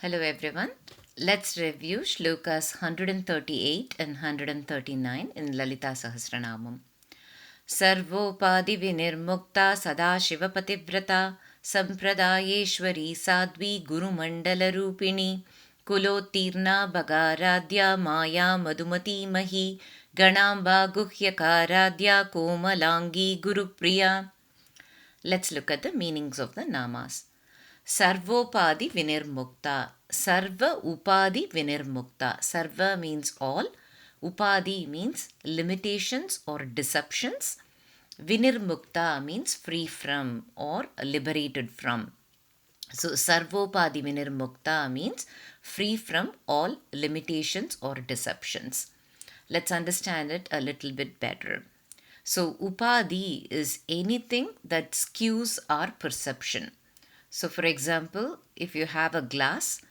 Hello everyone. Let's review shlokas 138 and 139 in Lalita Sahasranamam. Sarvopādhi vinirmuktā sadāśiva pativratā sampradāyeśvarī sādhvī gurumaṇḍala rūpiṇī kulottīrṇā bhagārādhyā māyā madhumatī mahī gaṇāmbā guhyakārādhyā komalāṅgī gurupriyā. Let's look at the meanings of the namas. Sarvopādhi vinirmuktā. Sarva upādhi vinirmuktā. Sarva means all. Upādhi means limitations or deceptions. Vinirmuktā means free from or liberated from. So sarvopādhi vinirmuktā means free from all limitations or deceptions. Let's understand it a little bit better. So upādhi is anything that skews our perception. So for example, if you have a glass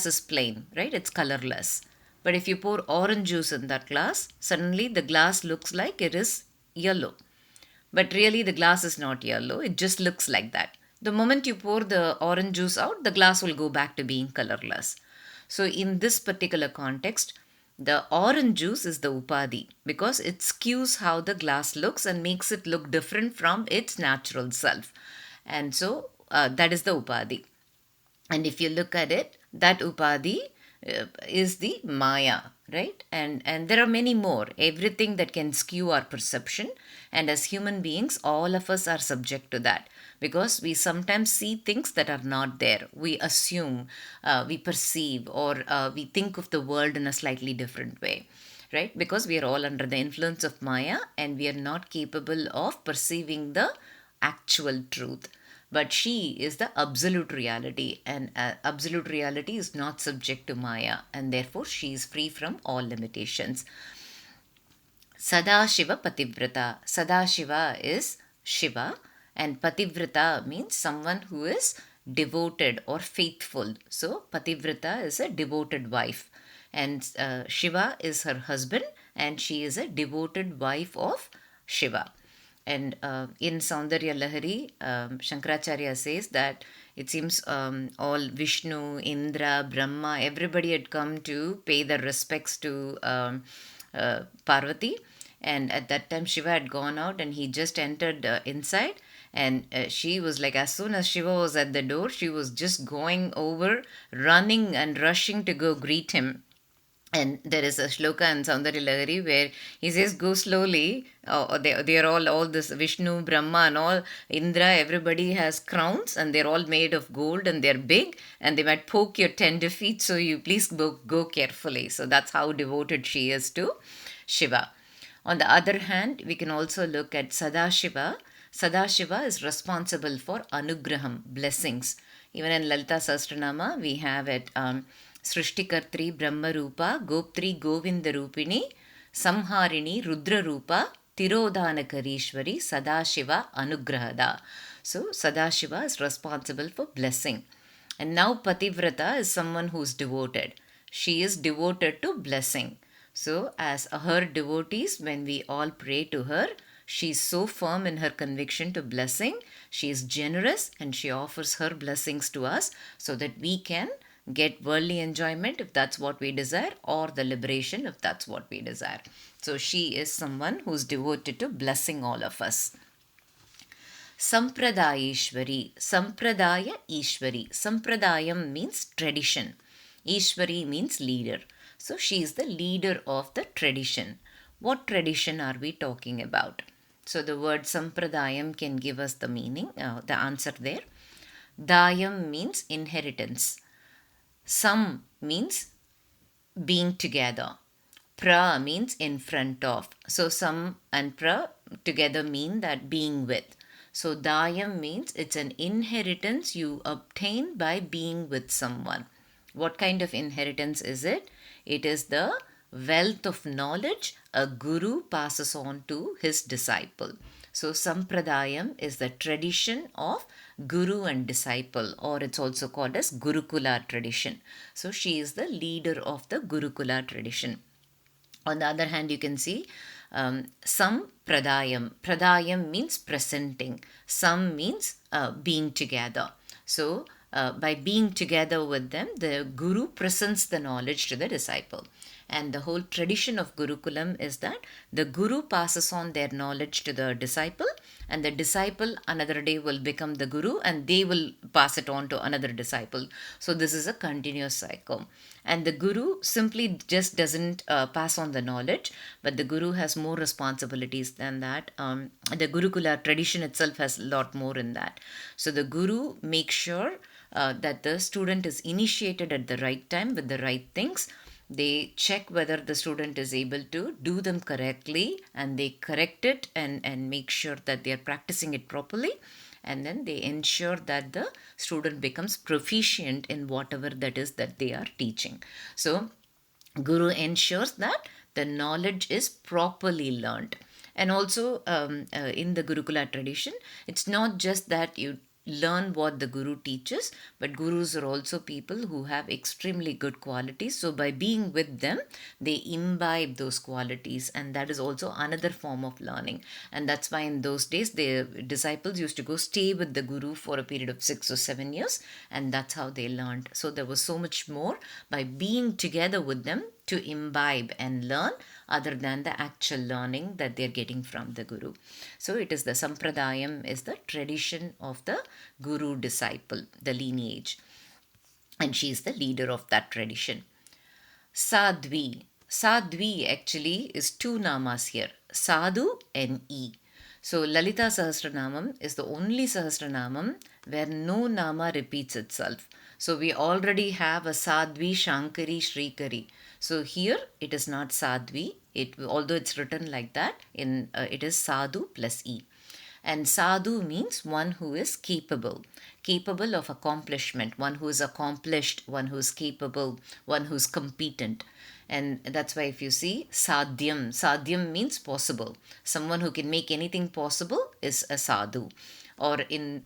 is plain, right? It's colorless. But if you pour orange juice in that glass, suddenly the glass looks like it is yellow. But really the glass is not yellow, it just looks like that. The moment you pour the orange juice out, the glass will go back to being colorless. So in this particular context, the orange juice is the upādhi because it skews how the glass looks and makes it look different from its natural self. And so that is the upādhi. And if you look at it, that upādhi is the māyā, right? And there are many more. Everything that can skew our perception. And as human beings, all of us are subject to that. Because we sometimes see things that are not there. We assume, we perceive, or we think of the world in a slightly different way. Right? Because we are all under the influence of māyā and we are not capable of perceiving the actual truth. But she is the absolute reality, and absolute reality is not subject to māyā, and therefore she is free from all limitations. Sadāśiva pativratā. Sadāśiva is Shiva, and pativratā means someone who is devoted or faithful. So pativratā is a devoted wife, and Shiva is her husband, and she is a devoted wife of Shiva. And in Saundarya Lahari, Shankaracharya says that it seems all Vishnu, Indra, Brahma, everybody had come to pay their respects to Parvati. And at that time, Shiva had gone out and he just entered inside. And she was like, as soon as Shiva was at the door, she was just going over, running and rushing to go greet him. And there is a shloka in Saundarya Lahari where he says, go slowly. They are all this Vishnu, Brahma and all, Indra, everybody has crowns and they're all made of gold and they're big and they might poke your tender feet. So you please go carefully. So that's how devoted she is to Shiva. On the other hand, we can also look at Sadāśiva. Sadāśiva is responsible for anugraham, blessings. Even in Lalita Sahasranama, we have it, Srishtikartri Brahmarupa Goptri Govinda Rūpiṇī Samhariṇī Rudra Rūpa Tirodhanakarīśvarī Sadāśiva Anugrahada. So Sadāśiva is responsible for blessing. And now pativratā is someone who is devoted. She is devoted to blessing. So as her devotees, when we all pray to her, she is so firm in her conviction to blessing. She is generous and she offers her blessings to us so that we can get worldly enjoyment if that's what we desire, or the liberation if that's what we desire. So she is someone who's devoted to blessing all of us. Sampradāyeśvarī. Sampradāyeśvarī. Sampradāyam means tradition. Ishvarī means leader. So she is the leader of the tradition. What tradition are we talking about? So the word sampradāyam can give us the meaning, the answer there. Dāyam means inheritance. Sam means being together. Pra means in front of. So sam and pra together mean that being with. So dayam means it's an inheritance you obtain by being with someone. What kind of inheritance is it? It is the wealth of knowledge a guru passes on to his disciple. So sampradāyam is the tradition of guru and disciple, or it's also called as Gurukula tradition. So she is the leader of the Gurukula tradition. On the other hand, you can see sampradāyam. Pradāyam means presenting. Sam means being together. So by being together with them, the guru presents the knowledge to the disciple. And the whole tradition of Gurukulam is that the guru passes on their knowledge to the disciple, and the disciple another day will become the guru, and they will pass it on to another disciple. So this is a continuous cycle. And the guru simply just doesn't pass on the knowledge, but the guru has more responsibilities than that. The Gurukula tradition itself has a lot more in that. So the guru makes sure that the student is initiated at the right time with the right things. They check whether the student is able to do them correctly, and they correct it and make sure that they are practicing it properly. And then they ensure that the student becomes proficient in whatever that is that they are teaching. So guru ensures that the knowledge is properly learned. And also in the Gurukula tradition, it's not just that you learn what the guru teaches, but gurus are also people who have extremely good qualities. So by being with them, they imbibe those qualities, and that is also another form of learning. And that's why in those days the disciples used to go stay with the guru for a period of 6 or 7 years, and that's how they learned. So there was so much more by being together with them to imbibe and learn, other than the actual learning that they're getting from the guru. So it is the sampradāyam, is the tradition of the guru disciple, the lineage, and she is the leader of that tradition. Sādhvī. Sādhvī actually is two namas here, Sadhu and E. So Lalita Sahasranamam is the only Sahasranamam where no nama repeats itself. So we already have a Sādhvī, Shankari, Shrikari. So here it is not Sādhvī, although it's written like that, it is Sadhu plus E. And Sadhu means one who is capable of accomplishment, one who is accomplished, one who is capable, one who is competent. And that's why if you see Sadhyam means possible. Someone who can make anything possible is a sadhu. Or in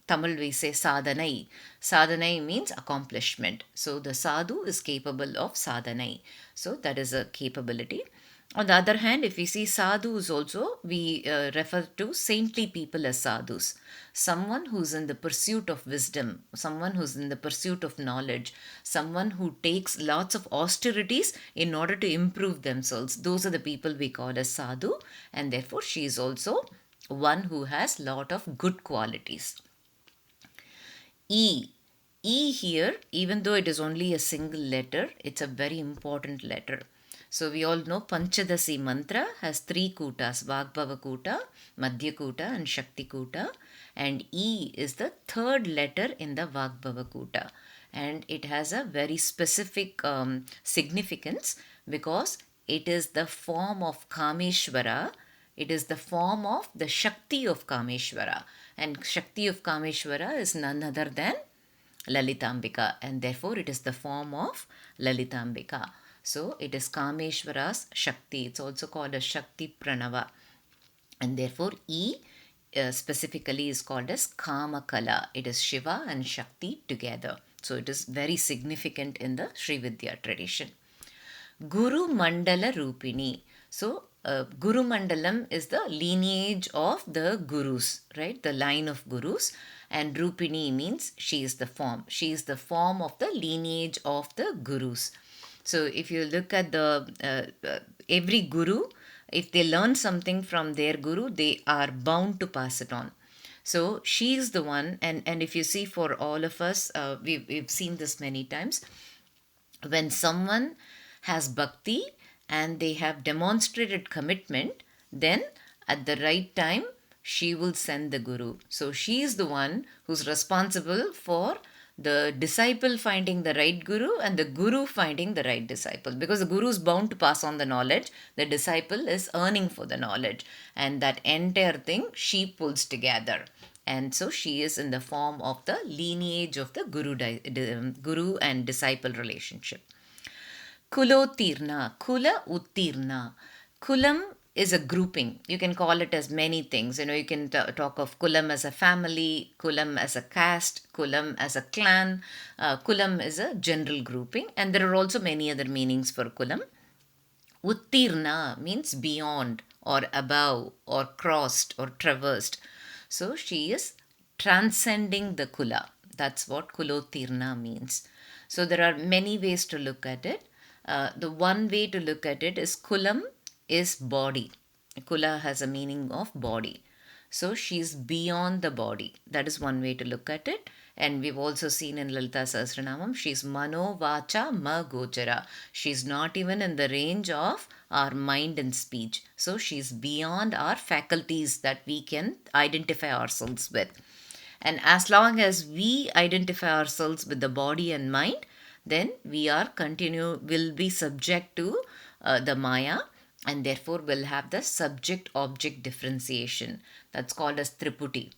Tamil we say sadhanai. Sadhanai means accomplishment. So the sadhu is capable of sadhanai. So that is a capability. On the other hand, if we see sadhus also, we refer to saintly people as sadhus. Someone who's in the pursuit of wisdom, someone who's in the pursuit of knowledge, someone who takes lots of austerities in order to improve themselves. Those are the people we call as sadhu, and therefore she is also one who has lot of good qualities. E here, even though it is only a single letter, it's a very important letter. So we all know Panchadasi mantra has 3 kutas, Vagbhava Kuta, Madhya Kuta and Shakti Kuta, and E is the third letter in the Vagbhava Kuta, and it has a very specific significance because it is the form of Kameshvara. It is the form of the Shakti of Kameshvara, and Shakti of Kameshvara is none other than Lalitambika, and therefore it is the form of Lalitambika. So it is Kameshvara's Shakti. It's also called a Shakti Pranava, and therefore E specifically is called as Kamakala. It is Shiva and Shakti together. So it is very significant in the Srividya tradition. Gurumaṇḍala rūpiṇī. So Gurumandalam is the lineage of the gurus, right? The line of gurus. And Rūpiṇī means she is the form. She is the form of the lineage of the gurus. So if you look at the every guru, if they learn something from their guru, they are bound to pass it on. So she is the one, and if you see for all of us, we've seen this many times. When someone has bhakti and they have demonstrated commitment, then at the right time, she will send the guru. So she is the one who's responsible for the disciple finding the right guru and the guru finding the right disciple, because the guru is bound to pass on the knowledge, the disciple is earning for the knowledge, and that entire thing she pulls together. And so she is in the form of the lineage of the guru and disciple relationship. Kulottīrṇā, Kula Uttīrṇā. Kulam is a grouping. You can call it as many things. You can talk of Kulam as a family, Kulam as a caste, Kulam as a clan. Kulam is a general grouping, and there are also many other meanings for Kulam. Uttīrṇā means beyond or above or crossed or traversed. So she is transcending the Kula. That's what kulottīrṇā means. So there are many ways to look at it. The one way to look at it is kulam is body. Kula has a meaning of body. So she's beyond the body. That is one way to look at it. And we've also seen in Lalita Sahasranamam, she's mano vacha ma gochara. She's not even in the range of our mind and speech. So she's beyond our faculties that we can identify ourselves with. And as long as we identify ourselves with the body and mind, then we will be subject to the māyā, and therefore will have the subject-object differentiation. That's called as triputi.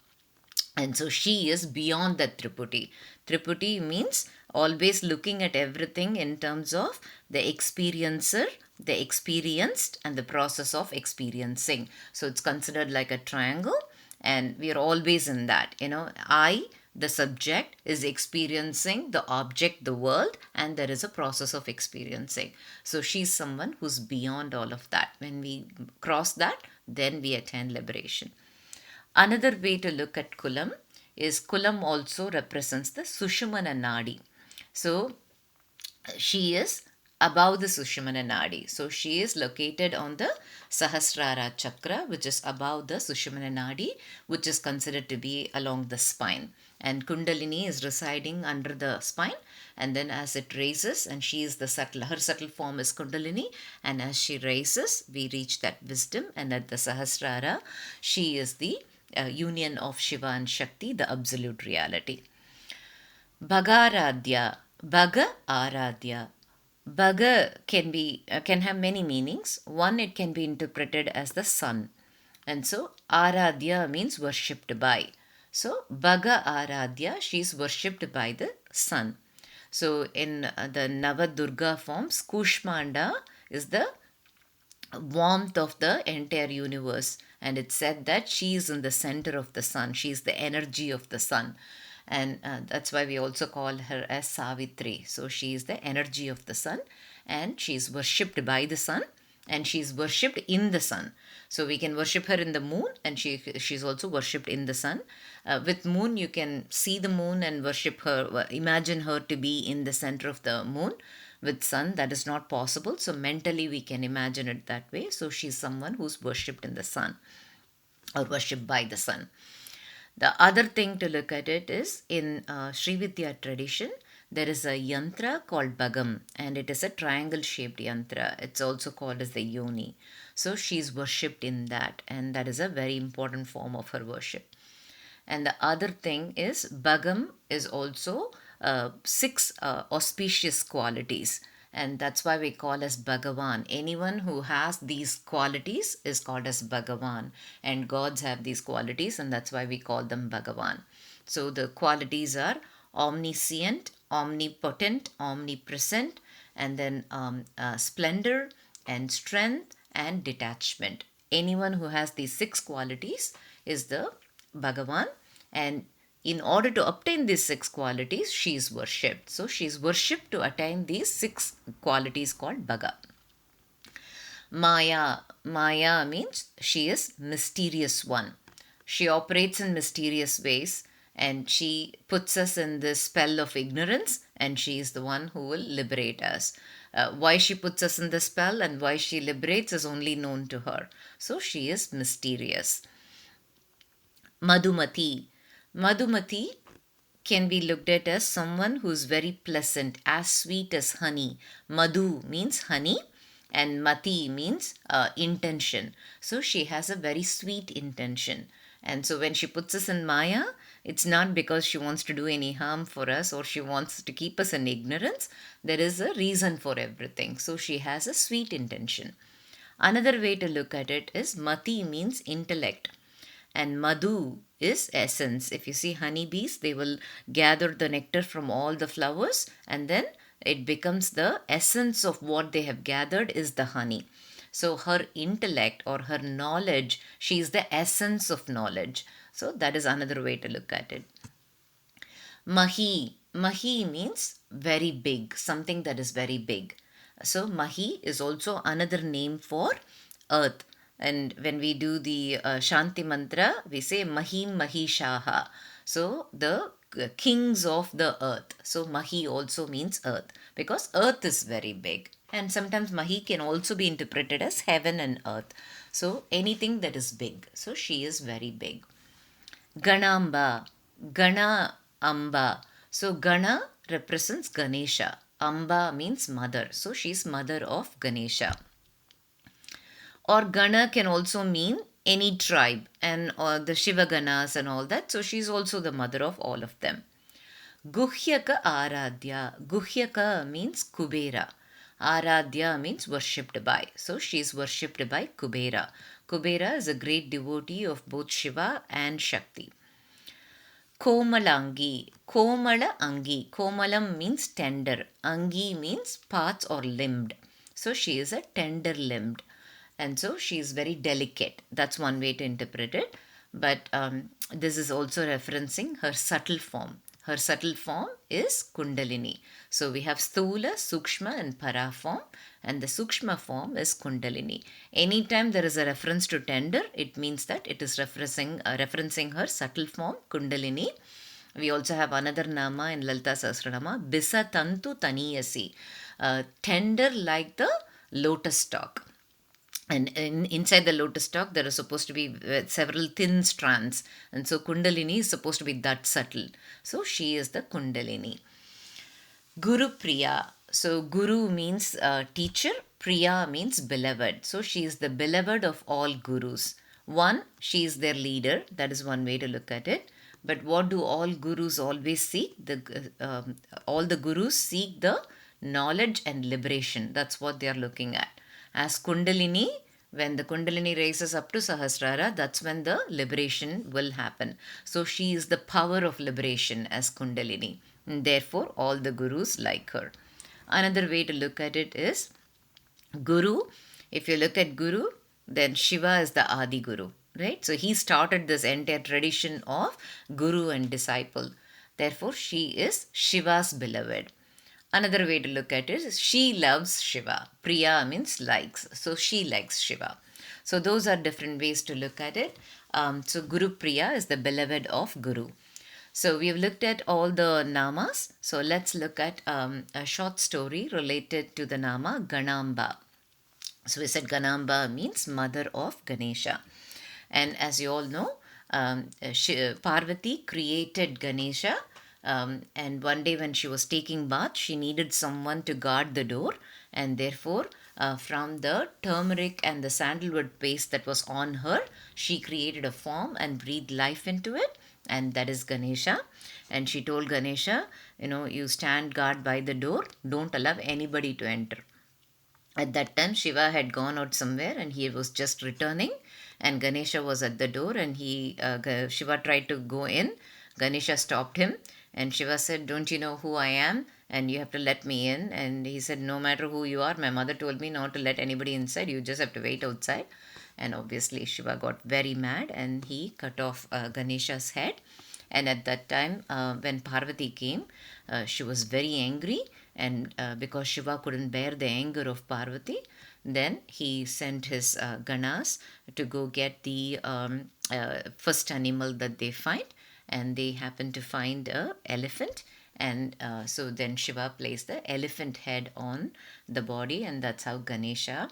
And so she is beyond that triputi. Triputi means always looking at everything in terms of the experiencer, the experienced, and the process of experiencing. So it's considered like a triangle, and we are always in that. I, the subject, is experiencing the object, the world, and there is a process of experiencing. So she's someone who's beyond all of that. When we cross that, then we attain liberation. Another way to look at kulam is kulam also represents the sushumana nadi. So she is above the sushumana nadi. So she is located on the sahasrara chakra, which is above the sushumana nadi, which is considered to be along the spine. And kundalini is residing under the spine, and then as it raises, and she is her subtle form is kundalini, and as she raises, we reach that wisdom, and at the sahasrara, she is the union of Shiva and Shakti, the absolute reality. Bhagārādhyā, bhagārādhyā. Bhaga can have many meanings. One, it can be interpreted as the sun, and so ārādhya means worshipped by. So bhagārādhyā, she is worshipped by the sun. So in the Navadurga forms, Kushmanda is the warmth of the entire universe, and it's said that she is in the center of the sun. She is the energy of the sun, and that's why we also call her as Savitri. So she is the energy of the sun, and she is worshipped by the sun, and she is worshipped in the sun. So we can worship her in the moon, and she's also worshipped in the sun. With moon, you can see the moon and worship her, imagine her to be in the center of the moon. With sun, that is not possible. So mentally, we can imagine it that way. So she's someone who's worshipped in the sun or worshipped by the sun. The other thing to look at it is in Sri Vidya tradition, there is a yantra called Bhagam, and it is a triangle shaped yantra. It's also called as the yoni. So she's worshipped in that, and that is a very important form of her worship. And the other thing is Bhagam is also 6 auspicious qualities, and that's why we call as Bhagavan. Anyone who has these qualities is called as Bhagavan, and gods have these qualities, and that's why we call them Bhagavan. So the qualities are omniscient, omnipotent, omnipresent, and then splendor and strength and detachment. Anyone who has these 6 qualities is the Bhagavan, and in order to obtain these 6 qualities, she is worshipped. So she is worshipped to attain these 6 qualities called Bhaga. Māyā. Māyā means she is mysterious one. She operates in mysterious ways, and she puts us in this spell of ignorance, and she is the one who will liberate us. Why she puts us in the spell and why she liberates is only known to her. So she is mysterious. Madhumatī. Madhumatī can be looked at as someone who is very pleasant, as sweet as honey. Madhu means honey, and mati means intention. So she has a very sweet intention. And so when she puts us in Māyā, it's not because she wants to do any harm for us or she wants to keep us in ignorance. There is a reason for everything. So she has a sweet intention. Another way to look at it is mati means intellect, and madhu is essence. If you see honeybees, they will gather the nectar from all the flowers, and then it becomes the essence of what they have gathered is the honey. So her intellect or her knowledge, she is the essence of knowledge. So that is another way to look at it. Mahī. Mahī means very big, something that is very big. So Mahī is also another name for earth. And when we do the Shanti mantra, we say Mahīm Mahīshaha. So the kings of the earth. So mahī also means earth, because earth is very big. And sometimes mahī can also be interpreted as heaven and earth. So anything that is big. So she is very big. gaṇāmbā, gaṇāmbā. So gana represents Ganesha. Amba means mother. So she's mother of Ganesha. Or Gana can also mean any tribe, and the Shiva Ganas and all that. So she's also the mother of all of them. Guhyakārādhyā. Guhyaka means Kubera. Aradhya means worshipped by. So she is worshipped by Kubera. Kubera is a great devotee of both Shiva and Shakti. Komalāṅgī. Komalāṅgī. Komalam means tender. Angi means parts or limbed. So she is a tender limbed. And so she is very delicate. That's one way to interpret it. But this is also referencing her subtle form. Her subtle form is Kundalini. So we have Sthula, Sukshma and Para form, and the Sukshma form is Kundalini. Anytime there is a reference to tender, it means that it is referencing her subtle form, Kundalini. We also have another nama in Lalita Sahasranama, Bisa Tantu Taniyasi, tender like the lotus stalk. And inside the lotus stalk, there are supposed to be several thin strands. And so Kundalini is supposed to be that subtle. So she is the Kundalini. Gurupriyā. So Guru means teacher. Priya means beloved. So she is the beloved of all gurus. One, she is their leader. That is one way to look at it. But what do all gurus always seek? All the gurus seek the knowledge and liberation. That's what they are looking at. As Kundalini, when the Kundalini raises up to Sahasrara, that's when the liberation will happen. So she is the power of liberation as Kundalini. And therefore, all the gurus like her. Another way to look at it is Guru. If you look at Guru, then Shiva is the Adi Guru, right? So he started this entire tradition of Guru and disciple. Therefore, she is Shiva's beloved. Another way to look at it is she loves Shiva. Priya means likes. So she likes Shiva. So those are different ways to look at it. So Gurupriyā is the beloved of Guru. So we have looked at all the namas. So let's look at a short story related to the nama gaṇāmbā. So we said gaṇāmbā means mother of Ganesha. And as you all know, Parvati created Ganesha. And one day when she was taking bath, she needed someone to guard the door, and therefore from the turmeric and the sandalwood paste that was on her, she created a form and breathed life into it, and that is Ganesha. And she told Ganesha, you stand guard by the door, don't allow anybody to enter. At that time, Shiva had gone out somewhere and he was just returning, and Ganesha was at the door, and Shiva tried to go in. Ganesha stopped him. And Shiva said, don't you know who I am? And you have to let me in. And he said, no matter who you are, my mother told me not to let anybody inside. You just have to wait outside. And obviously Shiva got very mad and he cut off Ganesha's head. And at that time, when Parvati came, she was very angry. And because Shiva couldn't bear the anger of Parvati, then he sent his Ganas to go get the first animal that they find. And they happened to find an elephant, and so then Shiva placed the elephant head on the body, and that's how Ganesha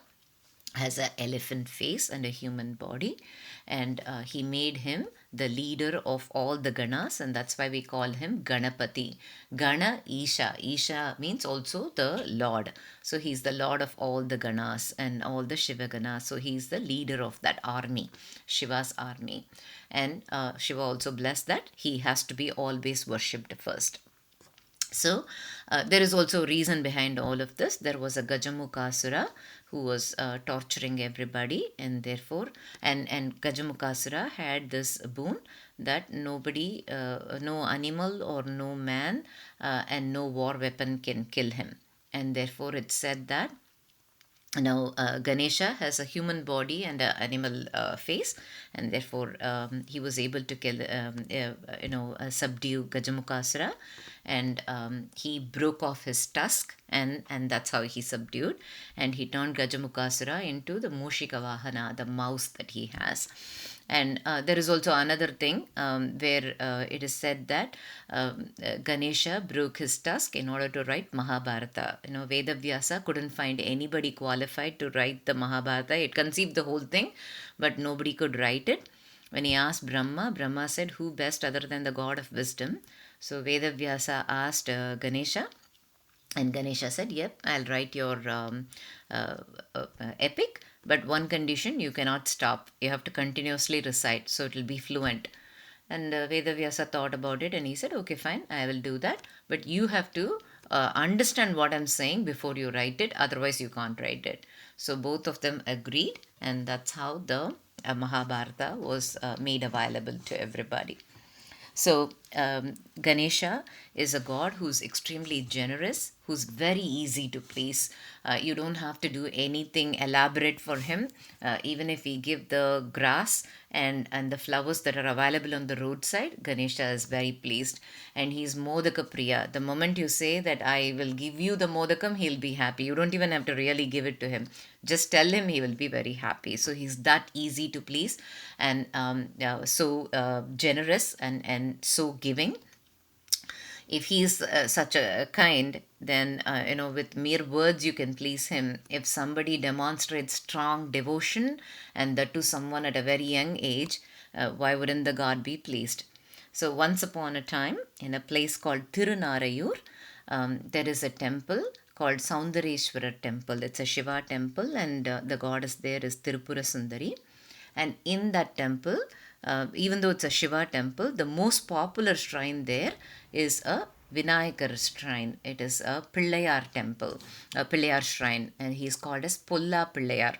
has an elephant face and a human body. And he made him the leader of all the Ganas, and that's why we call him Ganapati. Gana Isha. Isha means also the Lord. So he's the Lord of all the Ganas and all the Shiva Ganas. So he's the leader of that army, Shiva's army. And Shiva also blessed that he has to be always worshipped first. So there is also a reason behind all of this. There was a Gajamukasura who was torturing everybody, and therefore, and Gajamukasura had this boon that nobody, no animal or no man and no war weapon can kill him. And therefore it said that now Ganesha has a human body and an animal face, and therefore he was able to kill, subdue Gajamukasura, and he broke off his tusk, and that's how he subdued, and he turned Gajamukasura into the Mushika Vahana, the mouse that he has. And there is also another thing where it is said that Ganesha broke his tusk in order to write Mahabharata. Vedavyasa couldn't find anybody qualified to write the Mahabharata. It conceived the whole thing, but nobody could write it. When he asked Brahma, Brahma said, "Who best other than the god of wisdom?" So Vedavyasa asked Ganesha, and Ganesha said, "Yep, I'll write your epic, but one condition, you cannot stop. You have to continuously recite, so it will be fluent." And Vedavyasa thought about it and he said, "Okay, fine, I will do that. But you have to understand what I'm saying before you write it, otherwise, you can't write it." So both of them agreed, and that's how the Mahabharata was made available to everybody. So, Ganesha is a god who's extremely generous, who's very easy to please. You don't have to do anything elaborate for him. Even if we give the grass and the flowers that are available on the roadside, Ganesha is very pleased. And he's Modaka-priya. The moment you say that I will give you the modakam, he'll be happy. You don't even have to really give it to him. Just tell him, he will be very happy. So he's that easy to please, and so generous and so giving. If he's such a kind, then with mere words you can please him. If somebody demonstrates strong devotion, and that to someone at a very young age, why wouldn't the god be pleased? So once upon a time, in a place called Tirunarayur, there is a temple called Soundareswara temple. It's a Shiva temple, and the goddess there is Tirupura Sundari. And in that temple, even though it's a Shiva temple, the most popular shrine there is a Vinayakar shrine. It is a Pillayar temple, a Pillayar shrine, and he is called as Polla Pillayar.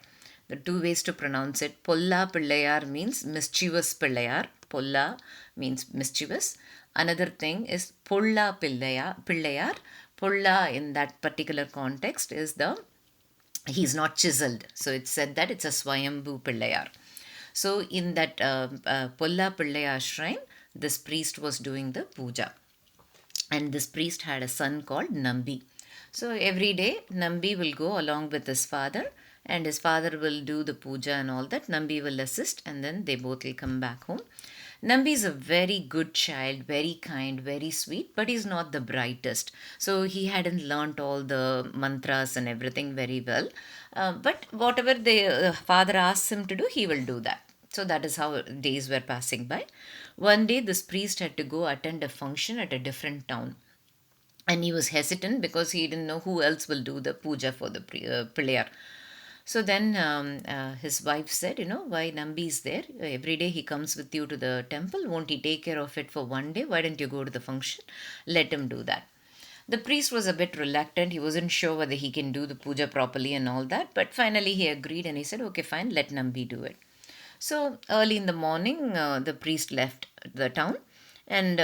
The two ways to pronounce it: Polla Pillayar means mischievous Pillayar. Polla means mischievous. Another thing is Polla Pillayar. Polla in that particular context is he's not chiseled. So it's said that it's a Swayambhu Pillayar. So in that Polla Pillayar shrine, this priest was doing the puja. And this priest had a son called Nambi. So every day Nambi will go along with his father, and his father will do the puja and all that. Nambi will assist, and then they both will come back home. Nambi is a very good child, very kind, very sweet, but he's not the brightest. So he hadn't learnt all the mantras and everything very well. But whatever the father asks him to do, he will do that. So that is how days were passing by. One day, this priest had to go attend a function at a different town. And he was hesitant because he didn't know who else will do the puja for the Pillayar. So then his wife said, "Why Nambi is there? Every day he comes with you to the temple. Won't he take care of it for one day? Why don't you go to the function? Let him do that." The priest was a bit reluctant. He wasn't sure whether he can do the puja properly and all that. But finally he agreed and he said, "Okay, fine, let Nambi do it." So early in the morning, the priest left the town, and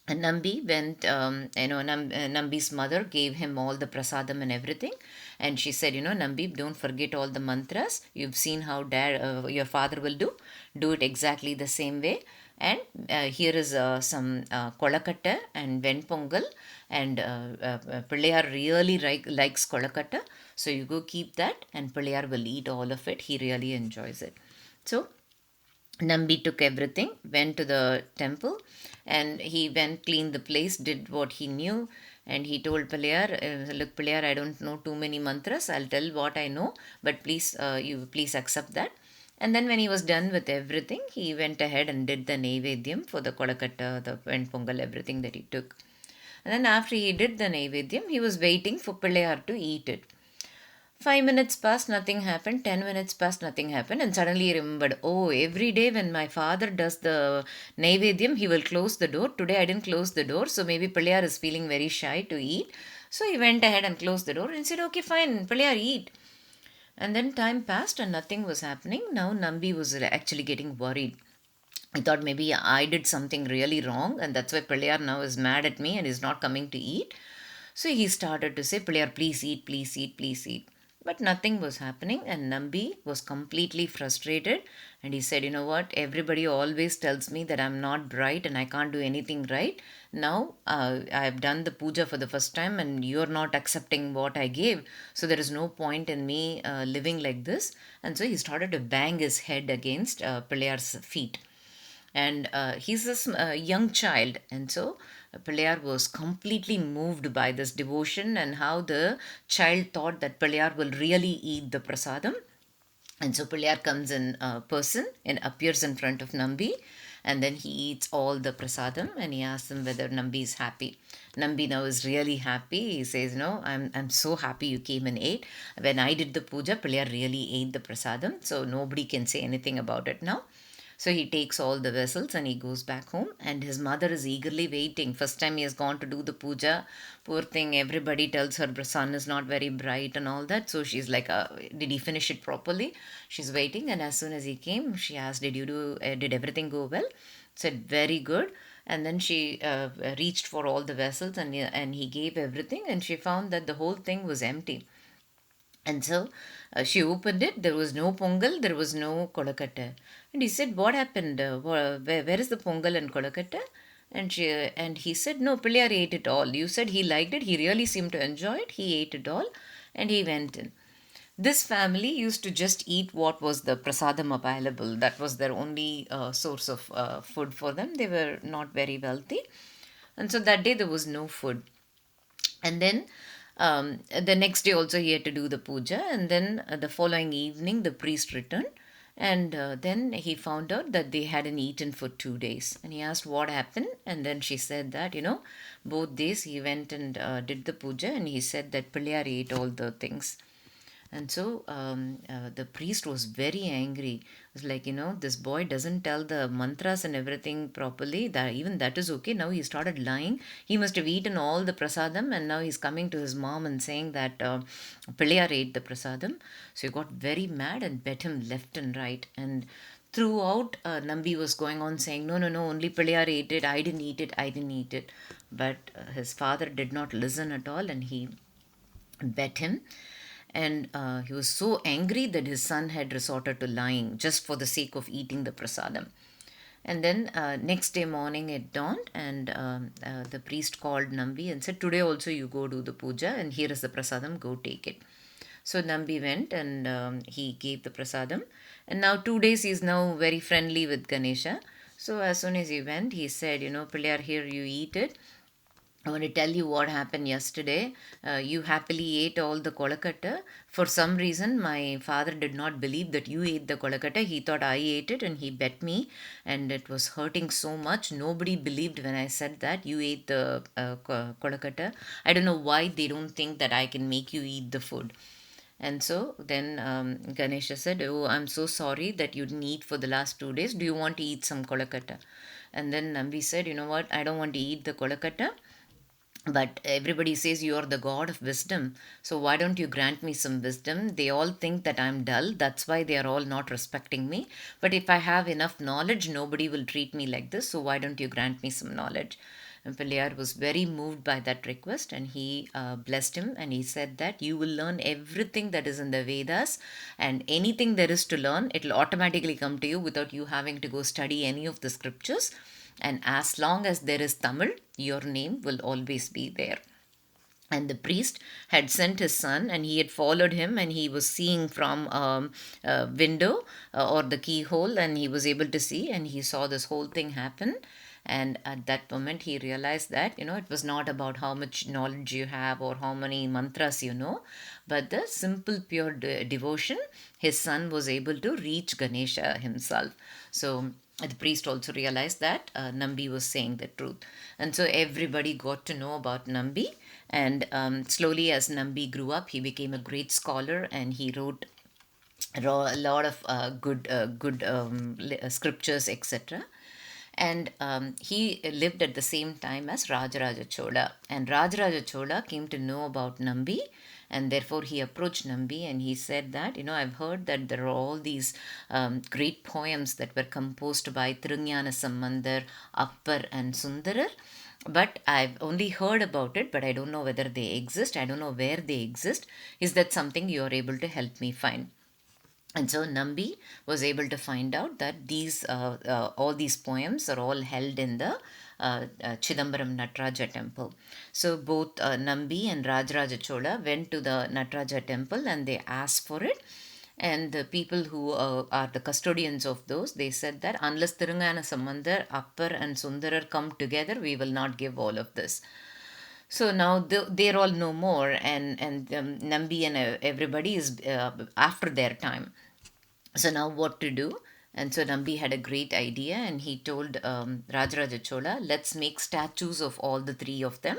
Nambi went, Nambi's mother gave him all the prasadam and everything. And she said, "Nambi, don't forget all the mantras. You've seen how your father will do. Do it exactly the same way. And here is some kolakatta and venpongal. And Pillayar really likes kolakatta. So you go keep that, and Pillayar will eat all of it. He really enjoys it." So Nambi took everything, went to the temple, and he went, cleaned the place, did what he knew, and he told Pillayar, "Look, Pillayar, I don't know too many mantras. I'll tell what I know, but please, you please accept that." And then when he was done with everything, he went ahead and did the Naivedyam for the Kolakatta, the Venpongal, everything that he took. And then after he did the Naivedyam, he was waiting for Pillayar to eat it. 5 minutes passed, nothing happened. 10 minutes passed, nothing happened. And suddenly he remembered, "Oh, every day when my father does the Naivedyam, he will close the door. Today I didn't close the door, so maybe Pillayar is feeling very shy to eat." So he went ahead and closed the door and said, "Okay, fine, Pillayar, eat." And then time passed and nothing was happening. Now Nambi was actually getting worried. I thought maybe I did something really wrong, and that's why Pillayar now is mad at me and is not coming to eat. So he started to say, "Pillayar, please eat, please eat, please eat." But nothing was happening, and Nambi was completely frustrated. And he said, "You know what? Everybody always tells me that I'm not bright and I can't do anything right. Now I've done the puja for the first time, and you're not accepting what I gave. So there is no point in me living like this." And so he started to bang his head against Pilayar's feet, and he's a young child, and so Pilayar was completely moved by this devotion and how the child thought that Pilayar will really eat the prasadam. And so Pilayar comes in person and appears in front of Nambi, and then he eats all the prasadam, and he asks him whether Nambi is happy. Nambi now is really happy. He says, "No, I'm so happy you came and ate. When I did the puja, Pilayar really ate the prasadam, so nobody can say anything about it now." So he takes all the vessels and he goes back home, and his mother is eagerly waiting. First time he has gone to do the puja. Poor thing, everybody tells her son is not very bright and all that. So she's like, "Did he finish it properly?" She's waiting, and as soon as he came, she asked, Did everything go well?" Said, "Very good." And then she reached for all the vessels, and he gave everything, and she found that the whole thing was empty. And so she opened it. There was no pongal, there was no kolakatta. And he said, "What happened? Where is the pongal and kolakatta?" And he said, "No, Pilyar ate it all. You said he liked it. He really seemed to enjoy it. He ate it all." And he went in. This family used to just eat what was the prasadam available. That was their only source of food for them. They were not very wealthy. And so that day there was no food. And then the next day also he had to do the puja, and then the following evening the priest returned, and then he found out that they hadn't eaten for 2 days, and he asked what happened. And then she said that, both days he went and did the puja, and he said that Pilyar ate all the things. And so the priest was very angry. It was like, this boy doesn't tell the mantras and everything properly. That even that is okay. Now he started lying. He must have eaten all the prasadam, and now he's coming to his mom and saying that Pilayar ate the prasadam. So he got very mad and bet him left and right. And throughout, Nambi was going on saying, "No, no, no, only Pilayar ate it. I didn't eat it. I didn't eat it." But his father did not listen at all, and he bet him. And he was so angry that his son had resorted to lying just for the sake of eating the prasadam. And then next day morning it dawned, and the priest called Nambi and said, "Today also you go do the puja, and here is the prasadam, go take it." So Nambi went, and he gave the prasadam. And now 2 days he is now very friendly with Ganesha. So as soon as he went, he said, "Pilyar, here you eat it. I want to tell you what happened yesterday. You happily ate all the kolakatta. For some reason, my father did not believe that you ate the kolakatta. He thought I ate it, and he bet me, and it was hurting so much. Nobody believed when I said that you ate the kolakatta. I don't know why they don't think that I can make you eat the food." And so then Ganesha said, "Oh, I'm so sorry that you didn't eat for the last 2 days. Do you want to eat some kolakatta?" And then Nambi said, "You know what? I don't want to eat the kolakatta, but everybody says you are the god of wisdom, so why don't you grant me some wisdom? They all think that I'm dull, that's why they are all not respecting me. But if I have enough knowledge, nobody will treat me like this, so why don't you grant me some knowledge?" And Pilayar was very moved by that request, and he blessed him, and he said that you will learn everything that is in the Vedas, and anything there is to learn, it will automatically come to you without you having to go study any of the scriptures. And as long as there is Tamil, your name will always be there. And the priest had sent his son, and he had followed him, and he was seeing from a window or the keyhole, and he was able to see, and he saw this whole thing happen. And at that moment he realized that it was not about how much knowledge you have or how many mantras you know, but the simple pure devotion. His son was able to reach Ganesha himself. So the priest also realized that Nambi was saying the truth. And so everybody got to know about Nambi. And slowly, as Nambi grew up, he became a great scholar, and he wrote a lot of good scriptures, etc. And he lived at the same time as Rajaraja Chola. And Rajaraja Chola came to know about Nambi, and therefore he approached Nambi, and he said that, I've heard that there are all these great poems that were composed by Thirugnana Sambandar, Appar, and Sundarar. but I've only heard about it, but I don't know whether they exist. I don't know where they exist. Is that something you are able to help me find? And so Nambi was able to find out that these all these poems are all held in the Chidambaram Nataraja temple. So both Nambi and Rajaraja Chola went to the Nataraja temple and they asked for it. And the people who are the custodians of those, they said that unless Tirungana Sambandar, Appar and Sundarar come together, we will not give all of this. So now they're all no more, and Nambi and everybody is after their time. So now what to do? And so Nambi had a great idea, and he told Rajaraja Chola, let's make statues of all the three of them.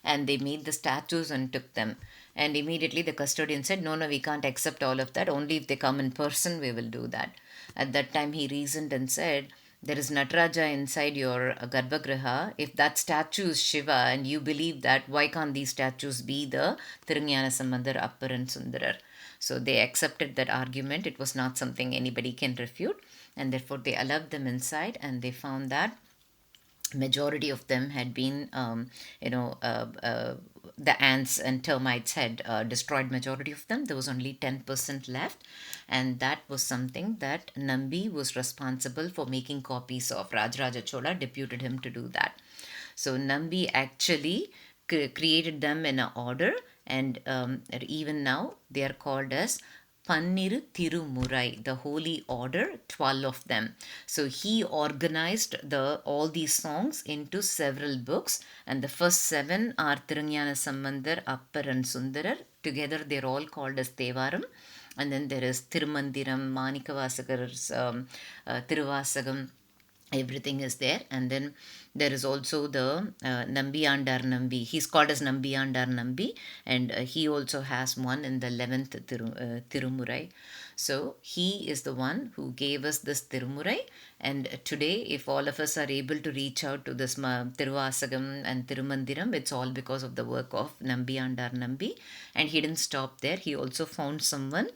And they made the statues and took them. And immediately the custodian said, no, no, we can't accept all of that. Only if they come in person, we will do that. At that time, he reasoned and said, there is Nataraja inside your Garbhagriha. If that statue is Shiva and you believe that, why can't these statues be the Tirungyana Sambandar, Appar and Sundarar? So they accepted that argument. It was not something anybody can refute. And therefore they allowed them inside, and they found that majority of them had been the ants and termites had destroyed majority of them. There was only 10% left, and that was something that Nambi was responsible for making copies of. Rajaraja Chola deputed him to do that. So Nambi actually created them in an order, and even now they are called as Panniru Tirumurai, the holy order, 12 of them. So he organized all these songs into several books, and the first 7 are Tirungyana Sambandar, Appar and Sundarar. Together they're all called as Tevaram. And then there is Tirumandiram, Manikavasakar's Tiruvasagam, everything is there. And then there is also the Nambiyandar Nambi. He's called as Nambiyandar Nambi, and he also has one in the 11th Tirumurai. So he is the one who gave us this Tirumurai, and today if all of us are able to reach out to this Tiruvasagam and Tirumandiram, it's all because of the work of Nambiyandar Nambi. And he didn't stop there. He also found someone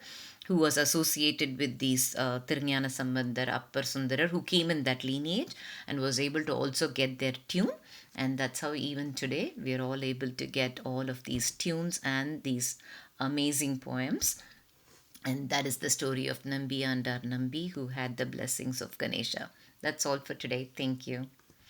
who was associated with these Tirungyana Sambandar, Appar Sundarar, who came in that lineage and was able to also get their tune. And that's how even today we are all able to get all of these tunes and these amazing poems. And that is the story of Nambiyandar Nambi, who had the blessings of Ganesha. That's all for today. Thank you.